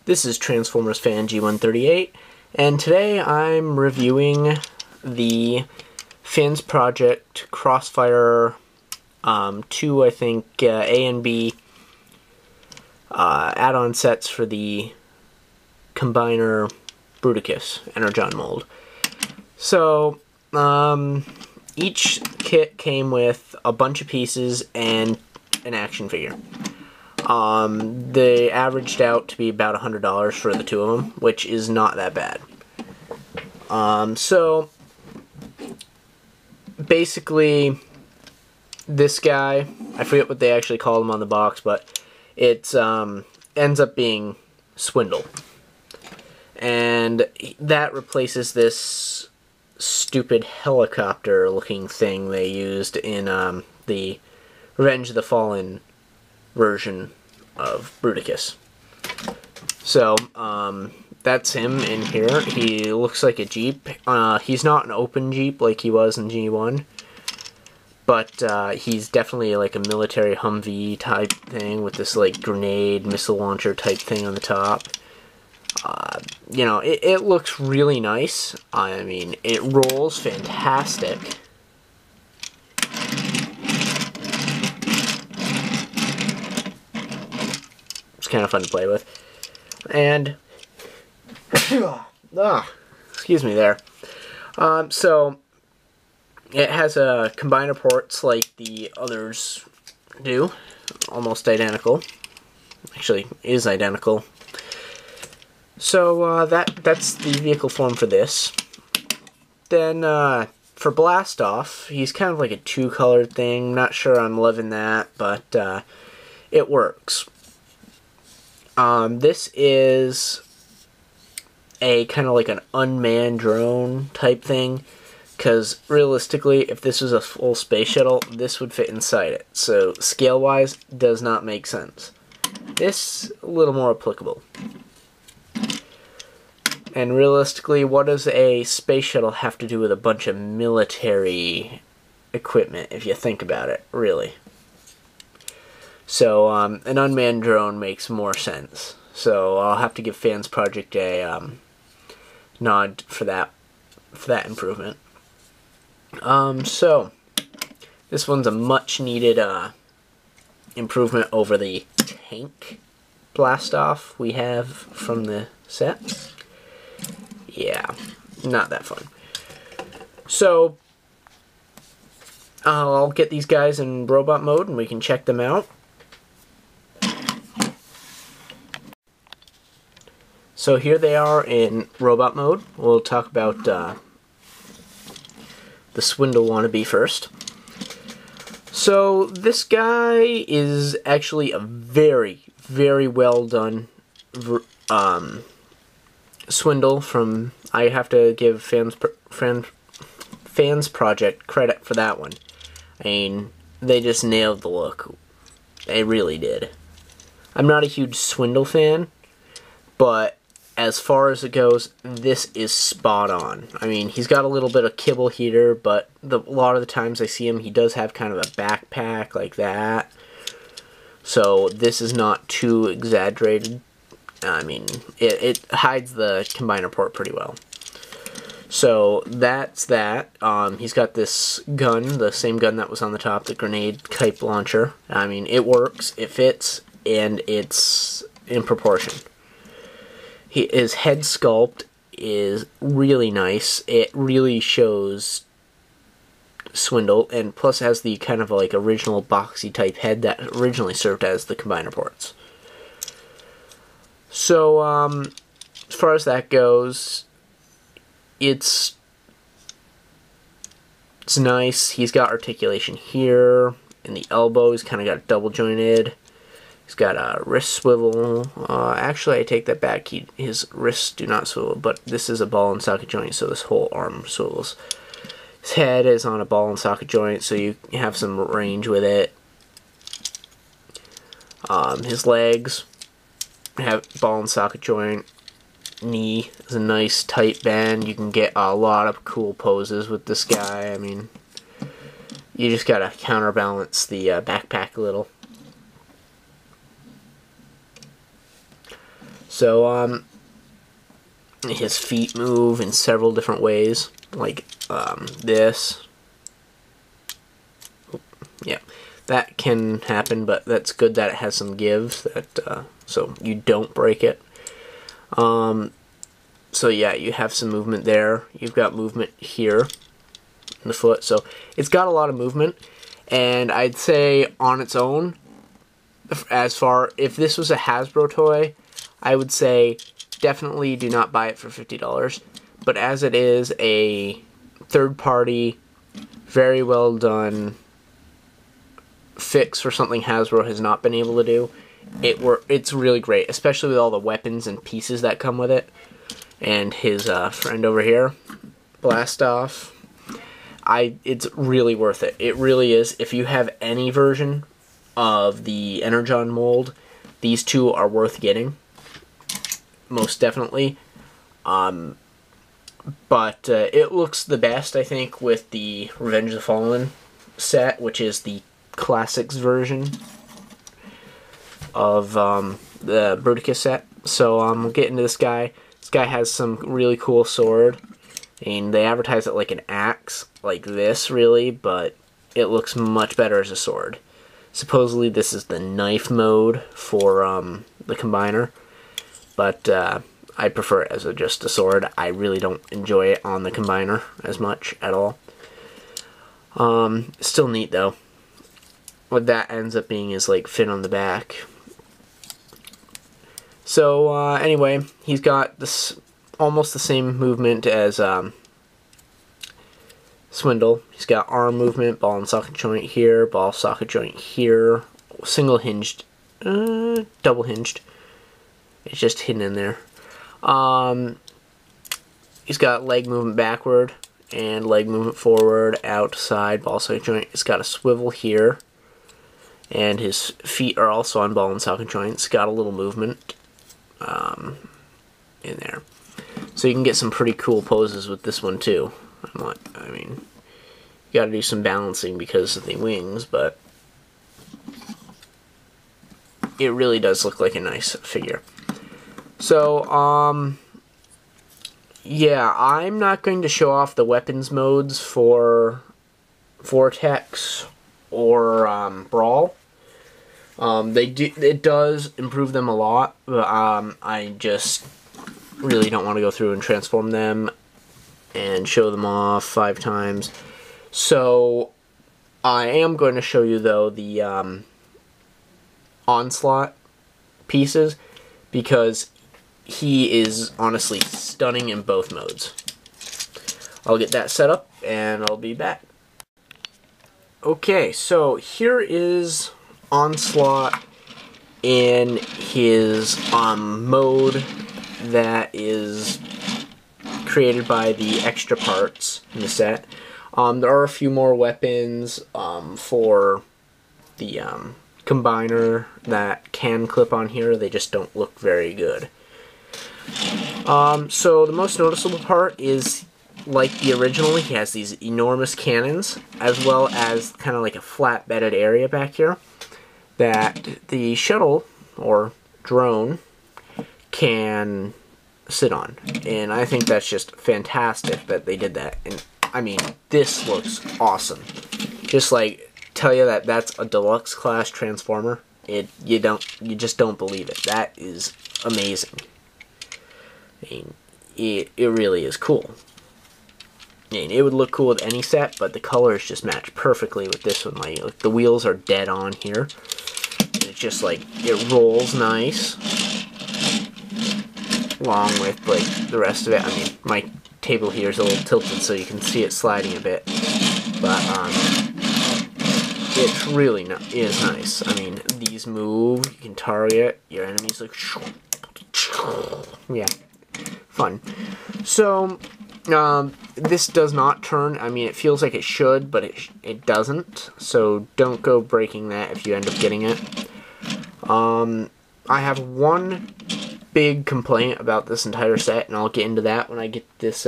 This is Transformers Fan G138, and today I'm reviewing the Fansproject Crossfire 2, I think, A and B add-on sets for the Combiner Bruticus Energon mold. So, each kit came with a bunch of pieces and an action figure. They averaged out to be about $100 for the two of them, which is not that bad. So, basically, this guy, I forget what they actually call him on the box, but it ends up being Swindle. And that replaces this stupid helicopter-looking thing they used in the Revenge of the Fallen version of Bruticus. So, that's him in here. He looks like a Jeep. He's not an open Jeep like he was in G1, but he's definitely like a military Humvee type thing with this like grenade missile launcher type thing on the top. You know, it looks really nice. I mean, it rolls fantastic. It's kind of fun to play with. And, excuse me there. So, it has combiner ports like the others do. Almost identical. Actually, is identical. So, that's the vehicle form for this. Then, for Blast Off, he's kind of like a two-colored thing. Not sure I'm loving that, but it works. This is a kind of like an unmanned drone type thing, because realistically, if this was a full space shuttle, this would fit inside it. So, scale-wise, does not make sense. This, a little more applicable. And realistically, what does a space shuttle have to do with a bunch of military equipment, if you think about it, really? So, an unmanned drone makes more sense. So, I'll have to give Fansproject a nod for that improvement. So, this one's a much-needed improvement over the tank blast-off we have from the set. Yeah, not that fun. So, I'll get these guys in robot mode and we can check them out. So here they are in robot mode. We'll talk about the Swindle wannabe first. So this guy is actually a very, very well done Swindle from, I have to give Fansproject credit for that one. I mean, they just nailed the look. They really did. I'm not a huge Swindle fan, but as far as it goes, this is spot on. I mean, he's got a little bit of kibble here, but a lot of the times I see him, he does have kind of a backpack like that. So this is not too exaggerated. I mean, it hides the combiner port pretty well. So that's that. He's got this gun, the same gun that was on the top, the grenade type launcher. I mean, it works, it fits, and it's in proportion. His head sculpt is really nice. It really shows Swindle, and plus has the kind of like original boxy type head that originally served as the combiner ports. So, as far as that goes, it's nice. He's got articulation here in the elbow. He's kind of got double jointed. He's got a wrist swivel. Actually, I take that back. His wrists do not swivel, but this is a ball and socket joint, so this whole arm swivels. His head is on a ball and socket joint, so you have some range with it. His legs have ball and socket joint. Knee is a nice tight bend. You can get a lot of cool poses with this guy. I mean, you just gotta counterbalance the backpack a little. So, his feet move in several different ways, like this. Yeah, that can happen, but that's good that it has some give, that so you don't break it. So yeah, you have some movement there. You've got movement here in the foot, so it's got a lot of movement. And I'd say on its own, if this was a Hasbro toy, I would say definitely do not buy it for $50. But as it is a third-party, very well done fix for something Hasbro has not been able to do, it's really great, especially with all the weapons and pieces that come with it. And his friend over here, Blastoff, it's really worth it. It really is. If you have any version of the Energon mold, these two are worth getting, most definitely. But it looks the best, I think, with the Revenge of the Fallen set, which is the Classics version of the Bruticus set. So we'll get into this guy. This guy has some really cool sword, and they advertise it like an axe, like this, really, but it looks much better as a sword. Supposedly this is the knife mode for the Combiner, but I prefer it as just a sword. I really don't enjoy it on the Combiner as much at all. Still neat, though. What that ends up being is like fin on the back. So anyway, he's got this almost the same movement as Swindle. He's got arm movement, ball and socket joint here, ball socket joint here, single hinged, double hinged. It's just hidden in there. He's got leg movement backward and leg movement forward, outside, ball socket joint. It's got a swivel here, and his feet are also on ball and socket joints. Got a little movement in there. So you can get some pretty cool poses with this one too. I mean, you gotta do some balancing because of the wings, but it really does look like a nice figure. So, yeah, I'm not going to show off the weapons modes for Vortex or Brawl. It does improve them a lot, but I just really don't want to go through and transform them and show them off 5 times. So I am going to show you, though, the Onslaught pieces, because he is honestly stunning in both modes. I'll get that set up and I'll be back. Okay, so here is Onslaught in his mode that is created by the extra parts in the set. There are a few more weapons for the Combiner that can clip on here. They just don't look very good. So the most noticeable part is, like the original, he has these enormous cannons, as well as kind of like a flat bedded area back here that the shuttle or drone can sit on. And I think that's just fantastic that they did that. And I mean, this looks awesome. Just like tell you that that's a deluxe class Transformer. You just don't believe it. That is amazing. I mean, it really is cool. I mean, it would look cool with any set, but the colors just match perfectly with this one. Like the wheels are dead on here. It's just like, it rolls nice, along with like the rest of it. I mean, my table here is a little tilted so you can see it sliding a bit, but it really is nice. I mean, these move, you can target your enemies like, yeah, fun. So this does not turn. I mean, it feels like it should, but it doesn't. So don't go breaking that if you end up getting it. I have one big complaint about this entire set, and I'll get into that when I get this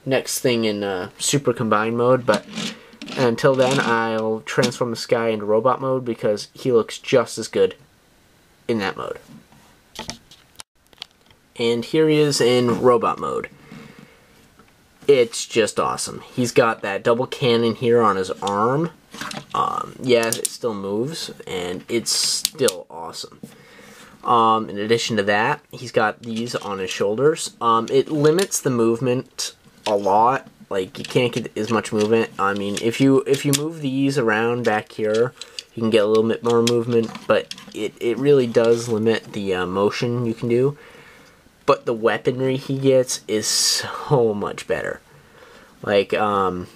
next thing in Super Combine mode. But until then, I'll transform this guy into robot mode because he looks just as good in that mode. and here he is in robot mode. It's just awesome. He's got that double cannon here on his arm. Yeah, it still moves, and it's still awesome. In addition to that, he's got these on his shoulders. It limits the movement a lot. Like, you can't get as much movement. I mean, if you move these around back here, you can get a little bit more movement, but it really does limit the motion you can do. But the weaponry he gets is so much better. Like, for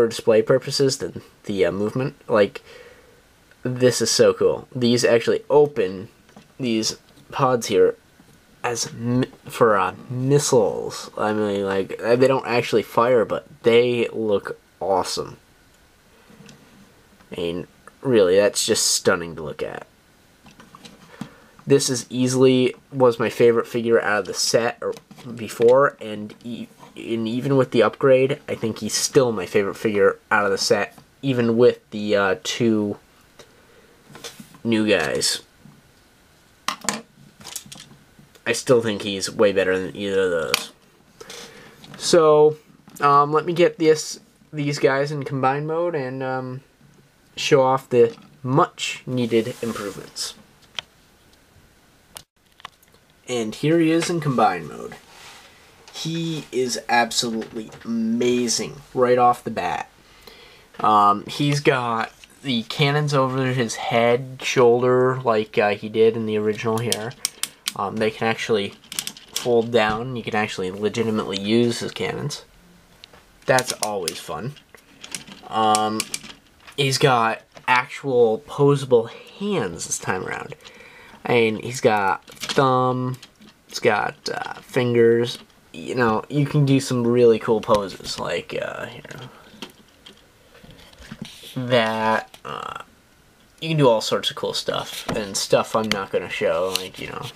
display purposes, the movement, like, this is so cool. These actually open, these pods here, as for missiles. I mean, like, they don't actually fire, but they look awesome. I mean, really, that's just stunning to look at. This is easily was my favorite figure out of the set before, and even with the upgrade, I think he's still my favorite figure out of the set, even with the two new guys. I still think he's way better than either of those. So, let me get these guys in combined mode and show off the much needed improvements. And here he is in combined mode. He is absolutely amazing right off the bat. He's got the cannons over his head, shoulder, like he did in the original here. They can actually fold down. You can actually legitimately use his cannons. That's always fun. He's got actual posable hands this time around. And he's got thumb, he's got fingers. You know, you can do some really cool poses, like, you know, that. You can do all sorts of cool stuff, and stuff I'm not going to show, like, you know,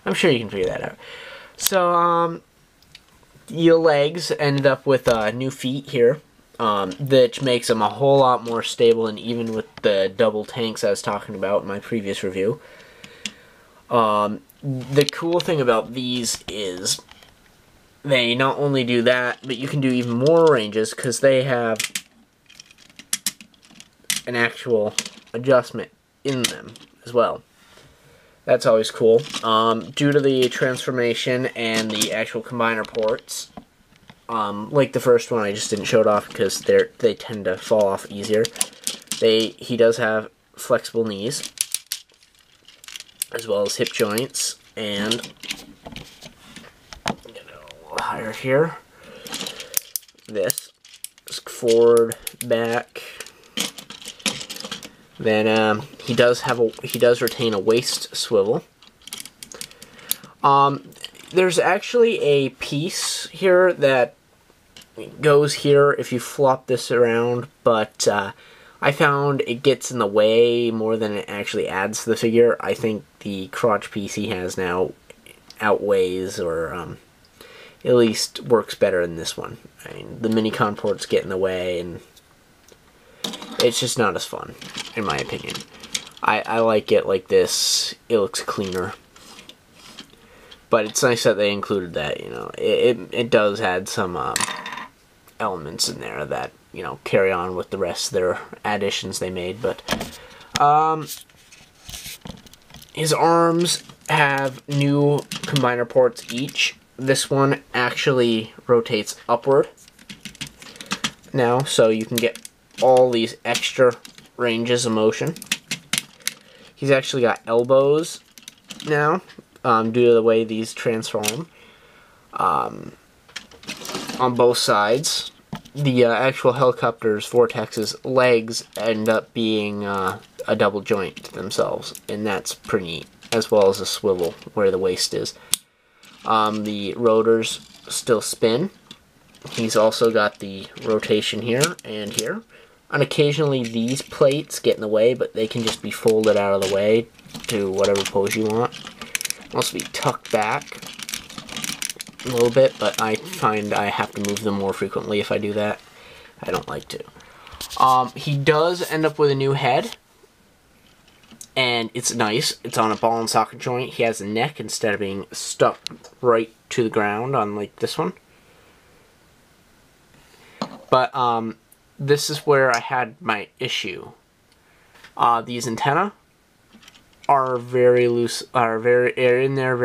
I'm sure you can figure that out. So, your legs ended up with new feet here, which makes them a whole lot more stable, and even with the double tanks I was talking about in my previous review. The cool thing about these is they not only do that, but you can do even more ranges because they have an actual adjustment in them as well. That's always cool. Due to the transformation and the actual combiner ports, like the first one, I just didn't show it off because they tend to fall off easier. He does have flexible knees, as well as hip joints, and get it a little higher here. This is forward, back. Then he does retain a waist swivel. There's actually a piece here that goes here if you flop this around, but I found it gets in the way more than it actually adds to the figure. I think the crotch piece he has now outweighs, or at least works better than this one. I mean, the mini-con ports get in the way, and it's just not as fun, in my opinion. I like it like this. It looks cleaner. But it's nice that they included that, you know. It does add some elements in there that, you know, carry on with the rest of their additions they made. But his arms have new combiner ports each. This one actually rotates upward now, so you can get all these extra ranges of motion. He's actually got elbows now, due to the way these transform on both sides. The actual helicopter's Vortex's legs end up being a double joint themselves, and that's pretty neat, as well as a swivel where the waist is. The rotors still spin. He's also got the rotation here and here. And occasionally these plates get in the way, but they can just be folded out of the way to whatever pose you want. Must be tucked back a little bit, but I find I have to move them more frequently if I do that. I don't like to. He does end up with a new head. And it's nice. It's on a ball and socket joint. He has a neck instead of being stuck right to the ground on like this one. But this is where I had my issue. These antennae are very loose, are in there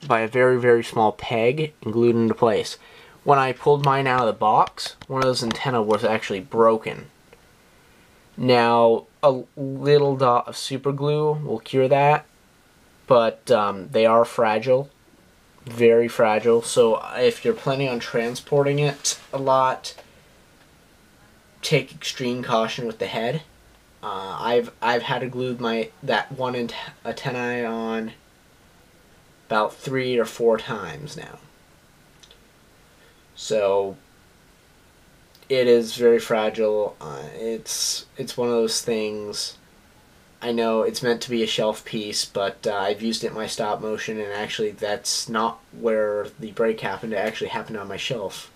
by a very small peg and glued into place. When I pulled mine out of the box, one of those antennae was actually broken. Now, a little dot of super glue will cure that, but they are fragile, very fragile. So if you're planning on transporting it a lot, take extreme caution with the head. I've had to glue that one antennae on about 3 or 4 times now. So it is very fragile. It's one of those things. I know it's meant to be a shelf piece, but I've used it in my stop motion, and actually that's not where the break happened. It actually happened on my shelf.